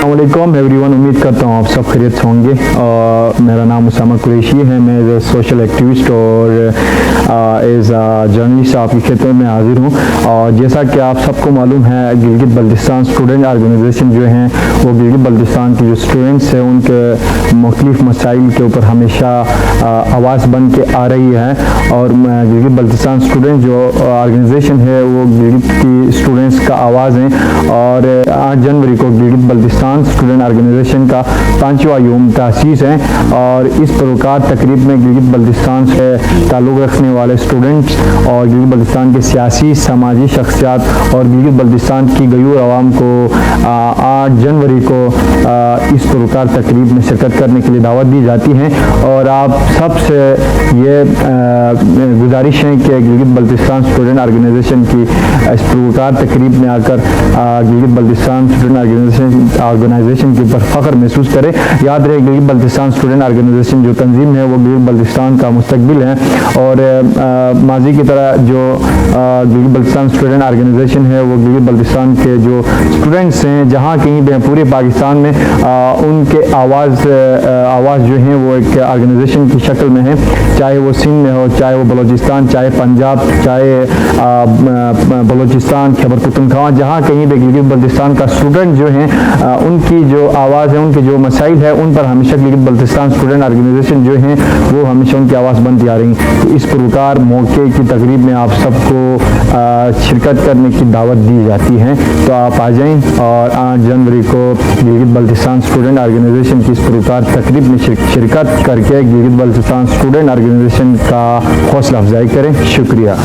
अस्सलामुअलैकुम एवरीवन, उम्मीद करता हूँ आप सब खैरियत से होंगे। मेरा नाम उसामा कुरैशी है। मैं एज ए सोशल एक्टिविस्ट और एज जर्नलिस्ट आपकी खिदमत में हाजिर हूँ। और जैसा कि आप सबको मालूम है, गिलगित बल्तिस्तान स्टूडेंट ऑर्गेनाइजेशन जो हैं वो गिलगित बल्तिस्तान के जो स्टूडेंट्स हैं उनके मुख्तलिफ मसाइल के ऊपर हमेशा आवाज़ बन के आ रही है। और गिलगित बल्तिस्तान स्टूडेंट जो ऑर्गेनाइजेशन है वो गिलगित की स्टूडेंट्स का आवाज़ है। और 8 जनवरी को गिलगित बल्तिस्तान स्टूडेंट ऑर्गेनाइजेशन का 5वां यौम तासीस है। और इस पुरस्कार तकरीब में गिलगित बल्तिस्तान से ताल्लुक़ रखने वाले स्टूडेंट्स और गिलगित बल्तिस्तान के सियासी समाजी शख्सियात और गिलगित बल्तिस्तान की गयूर आवाम को 8 जनवरी को इस पुरस्कार तकरीब में शिरकत करने के लिए दावत दी जाती है। और आप सबसे ये गुजारिश है कि गिलगित बल्तिस्तान स्टूडेंट ऑर्गेनाइजेशन की इस पुरस्कार तकरीब में आकर गिलगित बल्तिस्तान स्टूडेंट ऑर्गेनाइजेशन के ऊपर फ़ख्र महसूस करें। याद रहे, गिलगित बल्तिस्तान स्टूडेंट ऑर्गेनाइजेशन जो तंजीम है वो गिलगित बल्तिस्तान का मुस्तकबिल है। और माजी की तरह जो गिलगित बल्तिस्तान स्टूडेंट ऑर्गेनाइजेशन है वो गिलगित बल्तिस्तान के जो स्टूडेंट्स हैं जहाँ कहीं भी पूरे पाकिस्तान में उनके आवाज़ जो है वो एक ऑर्गेनाइजेशन की शक्ल में है, चाहे वो सिंध में हो, चाहे वो बलूचिस्तान, चाहे पंजाब, चाहे बलूचिस्तान, खैबर पख्तूनख्वा, जहाँ कहीं भी गिलगित बल्तिस्तान का स्टूडेंट जो हैं उनकी जो आवाज़ है, उनके जो मसाइल है उन पर हमेशा गिलगित बल्तिस्तान स्टूडेंट ऑर्गेनाइजेशन जो हैं वो हमेशा उनकी आवाज़ बनती आ रही। तो इस पुरस्कार मौके की तकरीब में आप सबको शिरकत करने की दावत दी जाती है। तो आप आ जाएं और 8 जनवरी को गिलगित बल्तिस्तान स्टूडेंट ऑर्गेनाइजेशन की इस पुरस्कार तकरीब में शिरकत करके गिलगित बल्तिस्तान स्टूडेंट ऑर्गेनाइजेशन का हौसला अफजाई करें। शुक्रिया।